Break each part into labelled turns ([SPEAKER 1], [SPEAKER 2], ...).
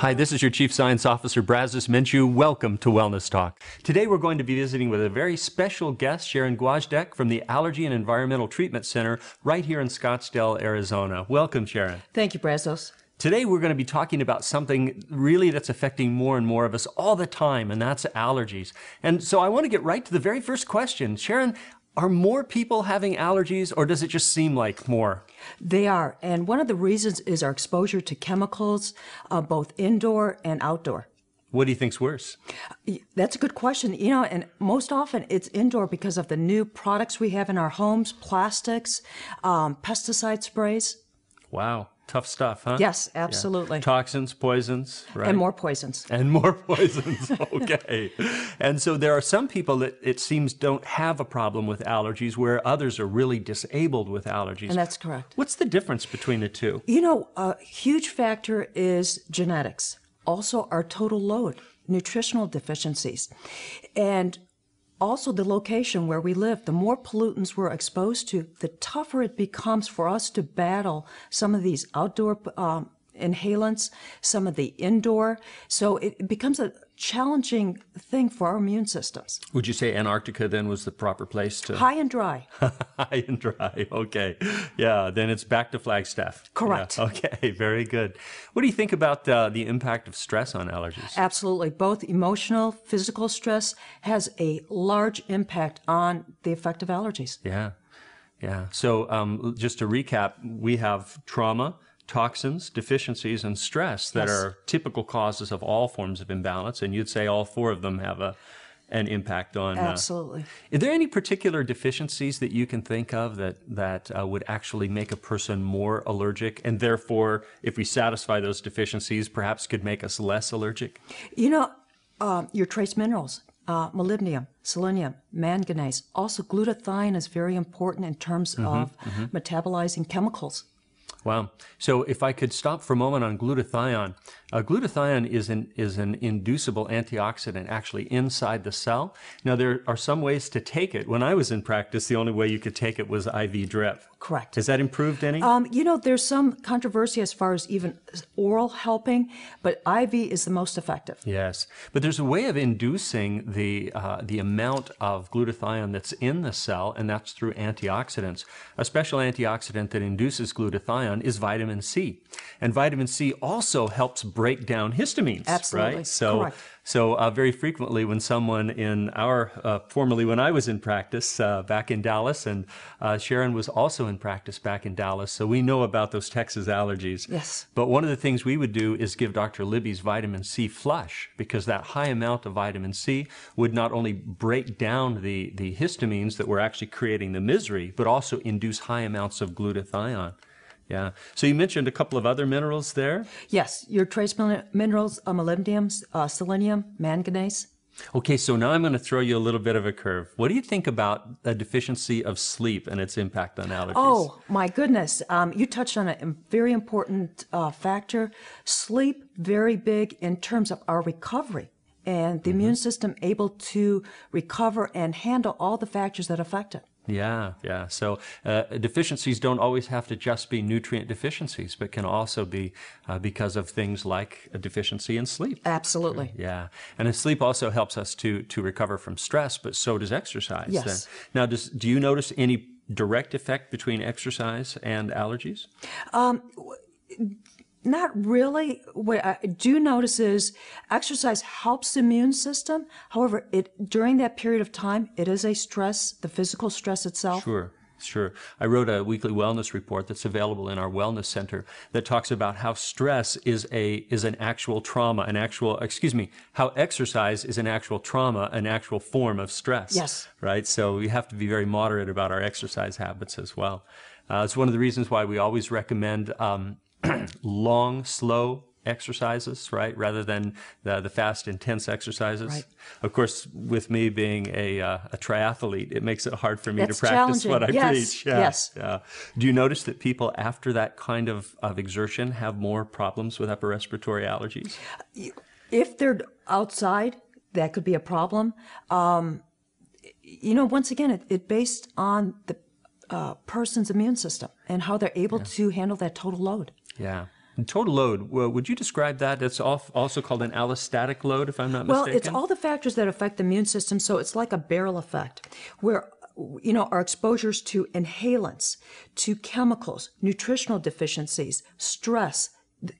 [SPEAKER 1] Hi, this is your Chief Science Officer, Brazos Minshew. Welcome to Wellness Talk. Today we're going to be visiting with a very special guest, Sharon Gwozdek from the Allergy and Environmental Treatment Center right here in Scottsdale, Arizona. Welcome, Sharon.
[SPEAKER 2] Thank you, Brazos.
[SPEAKER 1] Today we're going to be talking about something really that's affecting more and more of us all the time, and that's allergies. And so I want to get right to the very first question. Sharon, are more people having allergies, or does it just seem like more?
[SPEAKER 2] They are, and one of the reasons is our exposure to chemicals, both indoor and outdoor.
[SPEAKER 1] What do you think's worse?
[SPEAKER 2] That's a good question. And most often it's indoor because of the new products we have in our homes, plastics, pesticide sprays.
[SPEAKER 1] Wow. Tough stuff, huh?
[SPEAKER 2] Yes, absolutely.
[SPEAKER 1] Yeah. Toxins, poisons, right?
[SPEAKER 2] And more poisons.
[SPEAKER 1] And more poisons, okay. And so there are some people that it seems don't have a problem with allergies where others are really disabled with allergies.
[SPEAKER 2] And that's correct.
[SPEAKER 1] What's the difference between the two?
[SPEAKER 2] A huge factor is genetics. Also our total load, nutritional deficiencies. And also the location where we live. The more pollutants we're exposed to, the tougher it becomes for us to battle some of these outdoor inhalants, some of the indoor. So it becomes a challenging thing for our immune systems.
[SPEAKER 1] Would you say Antarctica then was the proper place to?
[SPEAKER 2] High and dry.
[SPEAKER 1] High and dry, okay. Yeah, then it's back to Flagstaff.
[SPEAKER 2] Correct.
[SPEAKER 1] Yeah. Okay, very good. What do you think about the impact of stress on allergies?
[SPEAKER 2] Absolutely. Both emotional, physical stress has a large impact on the effect of allergies.
[SPEAKER 1] Yeah, yeah. So just to recap, we have trauma, toxins, deficiencies, and stress that are typical causes of all forms of imbalance, and you'd say all four of them have an impact on...
[SPEAKER 2] Absolutely.
[SPEAKER 1] Are there any particular deficiencies that you can think of that would actually make a person more allergic, and therefore, if we satisfy those deficiencies, perhaps could make us less allergic?
[SPEAKER 2] Your trace minerals, molybdenum, selenium, manganese. Also, glutathione is very important in terms of metabolizing chemicals.
[SPEAKER 1] Wow. So if I could stop for a moment on glutathione. Glutathione is an inducible antioxidant actually inside the cell. Now, there are some ways to take it. When I was in practice, the only way you could take it was IV drip.
[SPEAKER 2] Correct.
[SPEAKER 1] Has that improved any?
[SPEAKER 2] There's some controversy as far as even oral helping, but IV is the most effective.
[SPEAKER 1] Yes. But there's a way of inducing the amount of glutathione that's in the cell, and that's through antioxidants. A special antioxidant that induces glutathione is vitamin C. And vitamin C also helps break down histamines.
[SPEAKER 2] Absolutely.
[SPEAKER 1] Right?
[SPEAKER 2] Correct.
[SPEAKER 1] So very frequently when someone in formerly when I was in practice back in Dallas, and Sharon was also in practice back in Dallas, so we know about those Texas allergies.
[SPEAKER 2] Yes.
[SPEAKER 1] But one of the things we would do is give Dr. Libby's vitamin C flush, because that high amount of vitamin C would not only break down the histamines that were actually creating the misery, but also induce high amounts of glutathione. Yeah. So you mentioned a couple of other minerals there?
[SPEAKER 2] Yes, your trace minerals, molybdenum, selenium, manganese.
[SPEAKER 1] Okay, so now I'm going to throw you a little bit of a curve. What do you think about a deficiency of sleep and its impact on allergies?
[SPEAKER 2] Oh, my goodness. You touched on a very important factor. Sleep, very big in terms of our recovery and the immune system able to recover and handle all the factors that affect it.
[SPEAKER 1] Yeah, yeah. So deficiencies don't always have to just be nutrient deficiencies, but can also be because of things like a deficiency in sleep.
[SPEAKER 2] Absolutely.
[SPEAKER 1] Yeah. And sleep also helps us to recover from stress, but so does exercise.
[SPEAKER 2] Yes.
[SPEAKER 1] Now, do you notice any direct effect between exercise and allergies?
[SPEAKER 2] Not really. What I do notice is exercise helps the immune system. However, during that period of time, it is a stress, the physical stress itself.
[SPEAKER 1] Sure. I wrote a weekly wellness report that's available in our wellness center that talks about how stress is an actual trauma, how exercise is an actual trauma, an actual form of stress.
[SPEAKER 2] Yes.
[SPEAKER 1] Right? So we have to be very moderate about our exercise habits as well. It's one of the reasons why we always recommend long, slow exercises, right, rather than the fast, intense exercises.
[SPEAKER 2] Right.
[SPEAKER 1] Of course, with me being a triathlete, it makes it hard for me
[SPEAKER 2] That's
[SPEAKER 1] to practice what I
[SPEAKER 2] yes.
[SPEAKER 1] preach. Yeah.
[SPEAKER 2] Yes.
[SPEAKER 1] Yeah. Do you notice that people after that kind of exertion have more problems with upper respiratory allergies?
[SPEAKER 2] If they're outside, that could be a problem. Once again, it's based on the person's immune system and how they're able to handle that total load.
[SPEAKER 1] Yeah. And total load, well, would you describe that? That's also called an allostatic load, if I'm not
[SPEAKER 2] Well,
[SPEAKER 1] mistaken?
[SPEAKER 2] it's all the factors that affect the immune system, so it's like a barrel effect, where our exposures to inhalants, to chemicals, nutritional deficiencies, stress,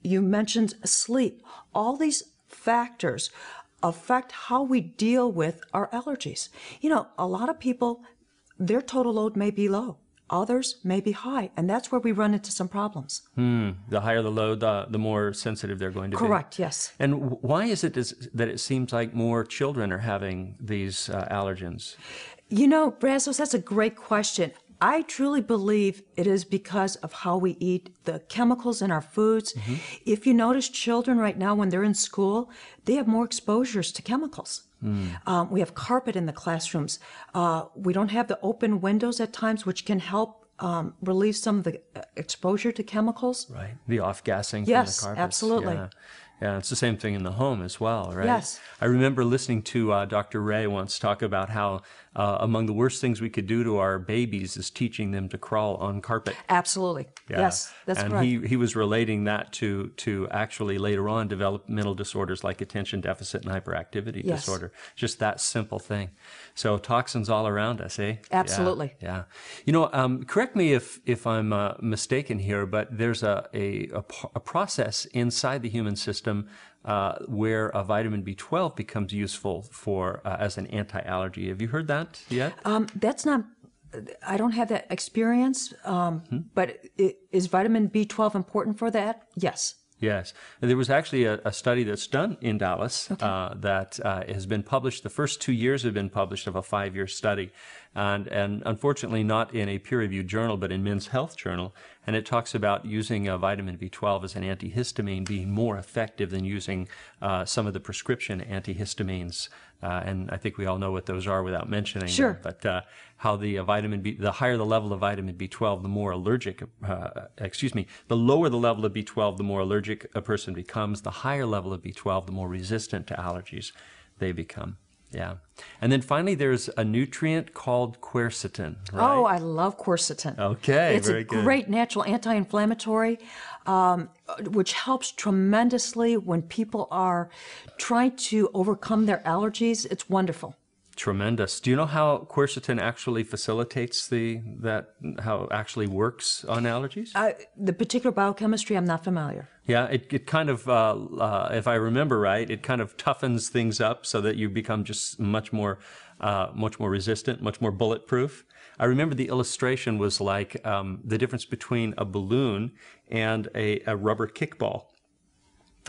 [SPEAKER 2] you mentioned sleep, all these factors affect how we deal with our allergies. A lot of people, their total load may be low. Others may be high, and that's where we run into some problems.
[SPEAKER 1] The higher the load, the more sensitive they're going to be.
[SPEAKER 2] Correct, yes.
[SPEAKER 1] And why is it that it seems like more children are having these allergens?
[SPEAKER 2] Brazos, that's a great question. I truly believe it is because of how we eat, the chemicals in our foods. Mm-hmm. If you notice, children right now, when they're in school, they have more exposures to chemicals. We have carpet in the classrooms. We don't have the open windows at times, which can help relieve some of the exposure to chemicals.
[SPEAKER 1] Right, the off-gassing from the
[SPEAKER 2] Yes,
[SPEAKER 1] carpets.
[SPEAKER 2] absolutely.
[SPEAKER 1] Yeah, it's the same thing in the home as well, right?
[SPEAKER 2] Yes.
[SPEAKER 1] I remember listening to Dr. Ray once talk about how among the worst things we could do to our babies is teaching them to crawl on carpet.
[SPEAKER 2] Absolutely.
[SPEAKER 1] Yeah.
[SPEAKER 2] Yes, that's
[SPEAKER 1] and
[SPEAKER 2] correct.
[SPEAKER 1] he was relating that to actually later on developmental disorders like attention deficit and hyperactivity
[SPEAKER 2] Yes.
[SPEAKER 1] disorder. Just that simple thing. So toxins all around us, eh?
[SPEAKER 2] Absolutely.
[SPEAKER 1] Yeah. Correct me if I'm mistaken here, but there's a process inside the human system where a vitamin B12 becomes useful for as an anti-allergy. Have you heard that yet?
[SPEAKER 2] That's not, I don't have that experience, but is vitamin B12 important for that? Yes.
[SPEAKER 1] Yes. There was actually a study that's done in Dallas that has been published. The first 2 years have been published of a 5-year study. And unfortunately not in a peer-reviewed journal, but in Men's Health Journal. And it talks about using vitamin B12 as an antihistamine being more effective than using some of the prescription antihistamines. And I think we all know what those are without mentioning
[SPEAKER 2] Sure.
[SPEAKER 1] them. But how the the higher the level of vitamin B12, the more allergic, the lower the level of B12, the more allergic a person becomes. The higher level of B12, the more resistant to allergies they become. Yeah. And then finally, there's a nutrient called quercetin, right?
[SPEAKER 2] Oh, I love quercetin.
[SPEAKER 1] Okay,
[SPEAKER 2] it's
[SPEAKER 1] very good.
[SPEAKER 2] It's a great natural anti-inflammatory, which helps tremendously when people are trying to overcome their allergies. It's wonderful.
[SPEAKER 1] Tremendous. Do you know how quercetin actually facilitates how it actually works on allergies?
[SPEAKER 2] The particular biochemistry, I'm not familiar.
[SPEAKER 1] Yeah, it kind of, if I remember right, it kind of toughens things up so that you become just much more resistant, much more bulletproof. I remember the illustration was like the difference between a balloon and a rubber kickball.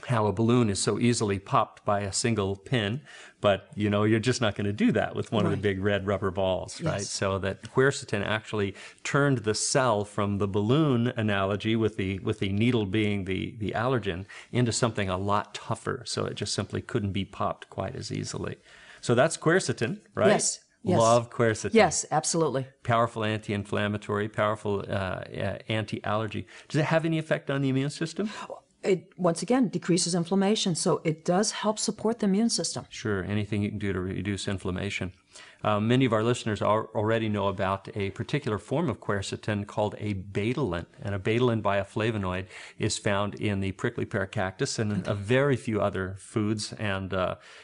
[SPEAKER 1] How a balloon is so easily popped by a single pin, but you're just not going to do that with one of the big red rubber balls, right?
[SPEAKER 2] Yes.
[SPEAKER 1] So that quercetin actually turned the cell from the balloon analogy with the needle being the allergen into something a lot tougher, so it just simply couldn't be popped quite as easily. So that's quercetin, right?
[SPEAKER 2] Yes. Yes.
[SPEAKER 1] Love quercetin.
[SPEAKER 2] Yes, absolutely.
[SPEAKER 1] Powerful anti-inflammatory, powerful anti-allergy. Does it have any effect on the immune system?
[SPEAKER 2] It, once again, decreases inflammation, so it does help support the immune system.
[SPEAKER 1] Sure, anything you can do to reduce inflammation. Many of our listeners already know about a particular form of quercetin called a betalain, and a betalain bioflavonoid is found in the prickly pear cactus and a very few other foods, and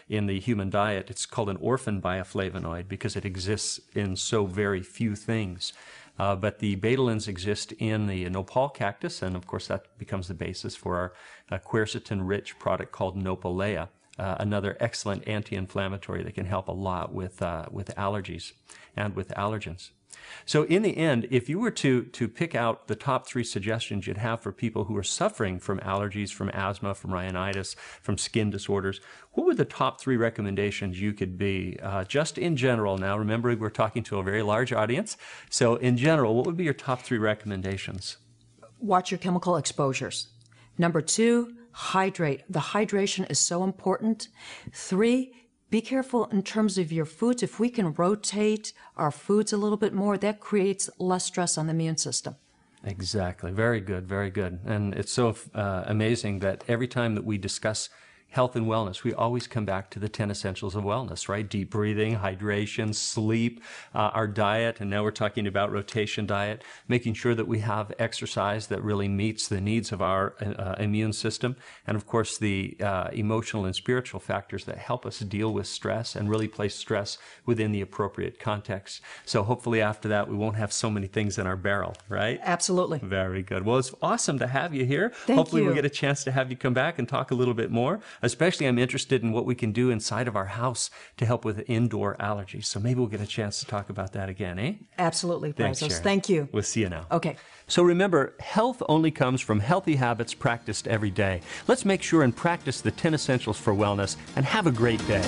[SPEAKER 1] in the human diet. It's called an orphan bioflavonoid because it exists in so very few things. But the betalains exist in the nopal cactus, and of course that becomes the basis for our quercetin-rich product called Nopalea, another excellent anti-inflammatory that can help a lot with allergies and with allergens. So in the end, if you were to pick out the top 3 suggestions you'd have for people who are suffering from allergies, from asthma, from rhinitis, from skin disorders, what would the top 3 recommendations you could be? Just in general now, remember we're talking to a very large audience. So in general, what would be your top 3 recommendations?
[SPEAKER 2] Watch your chemical exposures. Number 2, hydrate. The hydration is so important. 3, be careful in terms of your foods. If we can rotate our foods a little bit more, that creates less stress on the immune system.
[SPEAKER 1] Exactly. Very good. Very good. And it's so amazing that every time that we discuss health and wellness, we always come back to the 10 essentials of wellness, right? Deep breathing, hydration, sleep, our diet, and now we're talking about rotation diet, making sure that we have exercise that really meets the needs of our immune system, and of course the emotional and spiritual factors that help us deal with stress and really place stress within the appropriate context. So hopefully after that we won't have so many things in our barrel, right?
[SPEAKER 2] Absolutely.
[SPEAKER 1] Very good. Well, it's awesome to have you here.
[SPEAKER 2] Hopefully
[SPEAKER 1] we'll get a chance to have you come back and talk a little bit more. Especially I'm interested in what we can do inside of our house to help with indoor allergies. So maybe we'll get a chance to talk about that again, eh?
[SPEAKER 2] Absolutely,
[SPEAKER 1] Thanks,
[SPEAKER 2] Brazos.
[SPEAKER 1] Sharon.
[SPEAKER 2] Thank you.
[SPEAKER 1] We'll see you now.
[SPEAKER 2] Okay.
[SPEAKER 1] So remember, health only comes from healthy habits practiced every day. Let's make sure and practice the 10 essentials for wellness and have a great day.